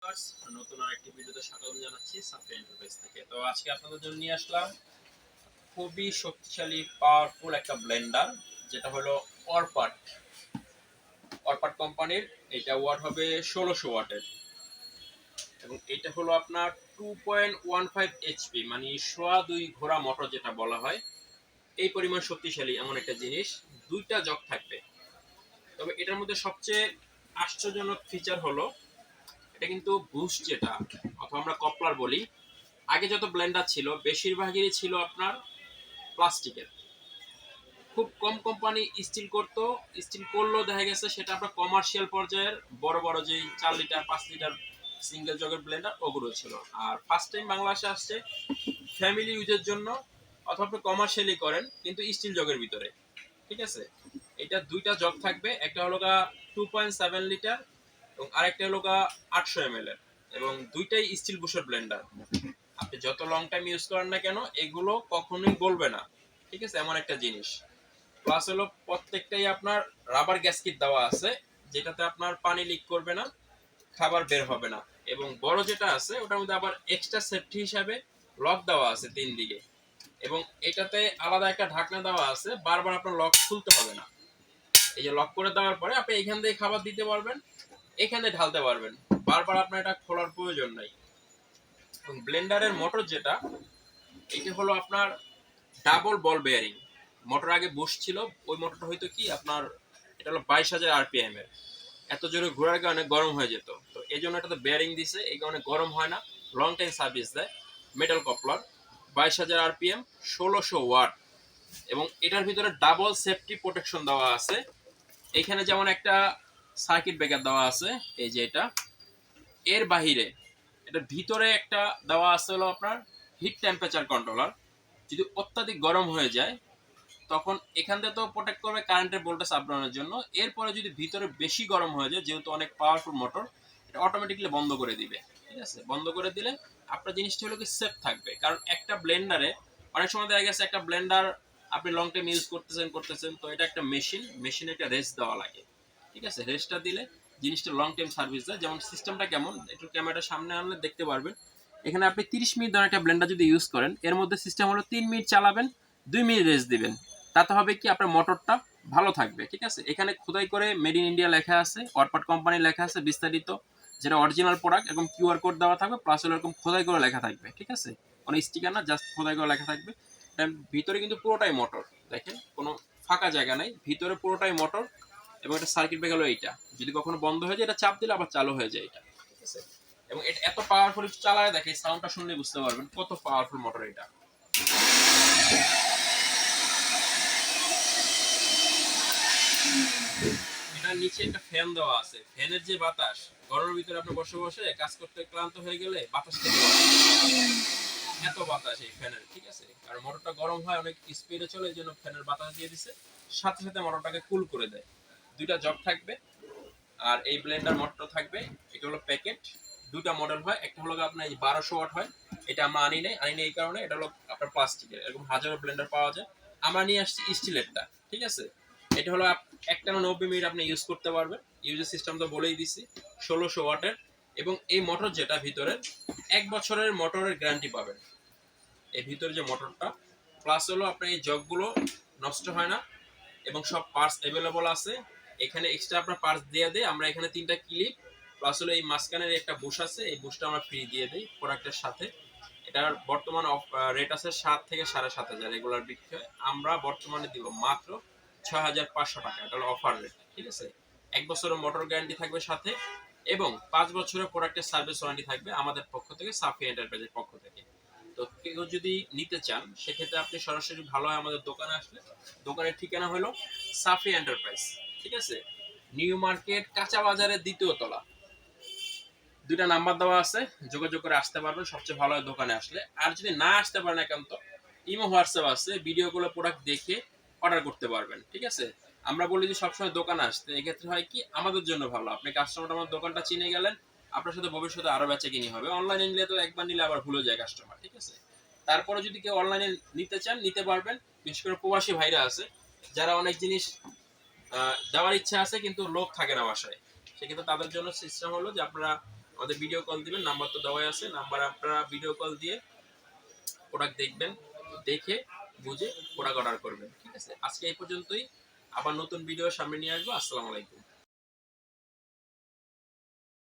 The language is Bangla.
ভিউয়ার্স, নতুন আরেকটি ভিডিওতে স্বাগত জানাচ্ছি সাফি এন্টারপ্রাইজ থেকে। তো আজকে আপনাদের জন্য নিয়ে আসলাম খুবই শক্তিশালী পাওয়ারফুল একটা ব্লেন্ডার, যেটা হলো অরপাট অরপাট কোম্পানির। এটা ওয়াট হবে 1600 ওয়াটের, এবং এটা হলো আপনার 2.15 এইচপি, মানে সোয়া 2 ঘোড়া মোটর যেটা বলা হয়। এই পরিমাণ শক্তিশালী এমন একটা জিনিস, দুইটা জগ থাকবে। তবে এটার মধ্যে সবচেয়ে আশ্চর্যজনক ফিচার হলো এটা কিন্তু বুস্ট, যেটা অথবা আমরা কপলার বলি। আগে যত ব্লেন্ডার ছিল বেশিরভাগই ছিল আপনার প্লাস্টিকের। খুব কম কোম্পানি স্টিল করতো, স্টিল করলেও দেখা গেছে সেটা আপনার কমার্শিয়াল পর্যায়ের বড় বড় যে 4 লিটার 5 লিটার সিঙ্গেল জগের ব্লেন্ডার ওগুলো ছিল। আর ফার্স্ট টাইম বাংলাদেশে আসছে ফ্যামিলি ইউজের জন্য, অথবা আপনি কমার্শিয়ালি করেন কিন্তু স্টিল জগের ভিতরে। ঠিক আছে, এটা দুইটা জগ থাকবে, একটা হলো 2.7 লিটার এবং আরেকটা হলো 800 ml এর, এবং দুইটাই স্টিল বুশের ব্লেন্ডার। আপনি যত লং টাইম ইউজ করেন না কেন এগুলো কখনোই গলবে না। ঠিক আছে, এমন একটা জিনিস। প্লাস হলো প্রত্যেকটাই আপনার রাবার গ্যাসকিট দেওয়া আছে, যেটাতে আপনার পানি লিক করবে না, খাবার বের হবে না। এবং বড় যেটা আছে ওটার মধ্যে আবার এক্সট্রা সেফটি হিসাবে লক দেওয়া আছে 3 দিকে, এবং এটাতে আলাদা একটা ঢাকনা দেওয়া আছে, বারবার আপনার লক খুলতে হবে না। এই যে লক করে দেওয়ার পরে আপনি এখান থেকে খাবার দিতে পারবেন, এখানে ঢালতে পারবেন, বারবার আপনার এটা খোলার প্রয়োজন নাই। এবং ব্লেন্ডারের মোটর যেটা, এটা হলো আপনার ডাবল বল বেয়ারিং মোটর। আগে বুশ ছিল, ওই মোটরটা হয়তো কি আপনার, এটা হলো 22,000 আরপিএম এর। এত জোরে ঘোরার কারণে গরম হয়ে যেত, তো এই জন্য এটাতে বেয়ারিং দিছে, এই কারণে গরম হয় না, লং টাইম সার্ভিস দেয়। মেটাল কপলার, 22,000 আরপিএম, 1600 ওয়াট, এবং এটার ভিতরে ডাবল সেফটি প্রোটেকশন দেওয়া আছে। এখানে যেমন একটা সার্কিট ব্রেকার দেওয়া আছে, এই যে এটা, এর বাহিরে এটার ভিতরে একটা দেওয়া আছে হলো আপনার হিট টেম্পারেচার কন্ট্রোলার। যদি অত্যাধিক গরম হয়ে যায় তখন এখান থেকে তো প্রোটেক্ট করবে কারেন্টের ভোল্টেজ আপ ডাউনের জন্য। এরপরে যদি ভিতরে বেশি গরম হয়ে যায়, যেহেতু অনেক পাওয়ারফুল মোটর, এটা অটোমেটিকলি বন্ধ করে দিবে। ঠিক আছে, বন্ধ করে দিলে আপনার জিনিসটা হলো কি সেফ থাকবে। কারণ একটা ব্লেন্ডারে অনেক সময় দেখা গেছে একটা ব্লেন্ডার আপনি লং টাইম ইউজ করতেছেন, তো এটা একটা মেশিনে একটা রেস্ট দেওয়া লাগে। ঠিক আছে, রেস্টটা দিলে জিনিসটা লং টাইম সার্ভিস দেয়। যেমন সিস্টেমটা কেমন, একটু ক্যামেরাটা সামনে আনলে দেখতে পারবেন। এখানে আপনি 30 মিনিট ধরে একটা ব্লেন্ডার যদি ইউজ করেন, এর মধ্যে সিস্টেম হলো 3 মিনিট চালাবেন, 2 মিনিট রেস্ট দিবেন। তাতে হবে কি আপনার মোটরটা ভালো থাকবে। ঠিক আছে, এখানে খোদাই করে মেড ইন ইন্ডিয়া লেখা আছে, অরপাট কোম্পানি লেখা আছে বিস্তারিত, যেটা অরিজিনাল প্রোডাক্ট, এবং কিউআর কোড দেওয়া থাকবে, প্লাস এরকম খোদাই করে লেখা থাকবে। ঠিক আছে, কোনো স্টিকার না, জাস্ট খোদাই করে লেখা থাকবে। ভিতরে কিন্তু পুরোটাই মোটর, দেখেন কোনো ফাঁকা জায়গা নাই, ভিতরে পুরোটাই মোটর। এবং এটা সার্কিট ব্রেকার হলো এইটা, যদি কখনো বন্ধ হয়ে যায় এটা চাপ দিলে আবার চালু হয়ে যায় এটা। ঠিক আছে, এবং এটা এত পাওয়ারফুল, চালায় দেখে সাউন্ডটা শুনলে বুঝতে পারবেন কত পাওয়ারফুল মোটর এটা। এটার নিচে একটা ফ্যান দেওয়া আছে, ফ্যানের যে বাতাস, ঘরের ভিতরে আপনি বসে বসে কাজ করতে ক্লান্ত হয়ে গেলে বাতাস খেতে পারবেন, এত বাতাস এই ফ্যানের। ঠিক আছে, কারণ মোটরটা গরম হয় অনেক স্পিডে চলে, এই জন্য ফ্যানের বাতাস দিয়ে দিছে, সাথে সাথে মোটরটাকে কুল করে দেয়। দুইটা জগ থাকবে, আর এই ব্লেন্ডার মোটর থাকবে। এটা হলো প্যাকেট, দুটা মডেল হয়, একটা হলো আপনার 1200 ওয়াট হয়, এটা আমরা আনি নাই এই কারণে, এটা হলো আপনার প্লাস্টিকের, এরকম হাজারো ব্লেন্ডার পাওয়া যায়। আমরা নিয়ে আসছি স্টিলেরটা। ঠিক আছে, এটা হলো একটানা 90 মিনিট আপনি ইউজ করতে পারবেন। ইউজের সিস্টেম তো বলেই দিছি, 1600 ওয়াটের। এবং এই মোটর যেটা ভিতরে, 1 বছরের মোটরের গ্যারান্টি পাবেন এই ভিতরে যে মোটরটা। প্লাস হলো আপনার এই জগগুলো নষ্ট হয় না, এবং সব পার্টস অ্যাভেলেবল আছে। এখানে এক্সট্রা আপনার পার্টস দিয়ে দেয় আমরা, এখানে 3টা ক্লিপ, প্লাস হলো এই মাঝখানের একটা বুশ আছে, এই বুশটা আমরা ফ্রি দিয়ে দিই প্রোডাক্টের সাথে। এটার বর্তমান রেট আছে 7 থেকে 7,500 রেগুলার বিক্রি হয়, আমরা বর্তমানে দিব মাত্র 6,500 টাকা। এটা হলো অফার রেট। ঠিক আছে, 1 বছরের মোটর গ্যারান্টি থাকবে সাথে, এবং 5 বছরের প্রোডাক্টের সার্ভিস ওয়ারেন্টি থাকবে আমাদের পক্ষ থেকে, সাফি এন্টারপ্রাইজের পক্ষ থেকে। তো কেউ যদি নিতে চান সেক্ষেত্রে আপনি সরাসরি ভালো হয় আমাদের দোকানে আসলে। দোকানের ঠিকানা হলো সাফি এন্টারপ্রাইজ। ঠিক আছে, নিউ মার্কেট কাঁচা বাজারের 2য় তলা, দুইটা নাম্বার দেওয়া আছে, যোগাযোগ করে আসতে পারবেন সবচেয়ে ভালো হয় দোকানে আসলে। আর যদি না আসতে পারেন একান্ত, ইমো হোয়াটসঅ্যাপ আছে, ভিডিওগুলো প্রোডাক্ট দেখে অর্ডার করতে পারবেন। ঠিক আছে, আমরা বলি যে সবসময় দোকানে আসতে, এক্ষেত্রে হয় কি আমাদের জন্য ভালো, আপনি কাস্টমার আমার দোকানটা চিনে গেলেন, আপনার সাথে ভবিষ্যতে আরো বেচা কিনি হবে। অনলাইনে নিলে তো একবার নিলে আবার ভুলে যায় কাস্টমার। ঠিক আছে, তারপরে যদি কেউ অনলাইনে নিতে চান নিতে পারবেন। বিশেষ করে প্রবাসী ভাইরা আছে যারা অনেক জিনিস দেওয়ার ইচ্ছা আছে কিন্তু লোক থাকে না বাসায়, সেক্ষেত্রে তাদের জন্য সিস্টেম হলো যে আপনারা আমাদের ভিডিও কল দিবেন, নাম্বার তো দেওয়াই আছে, নাম্বার আপনারা ভিডিও কল দিয়ে প্রোডাক্ট দেখবেন, দেখে বুঝে প্রোডাক্ট অর্ডার করবেন। ঠিক আছে, আজকে এই পর্যন্তই, আবার নতুন ভিডিও সামনে নিয়ে আসবো। আসসালামু আলাইকুম।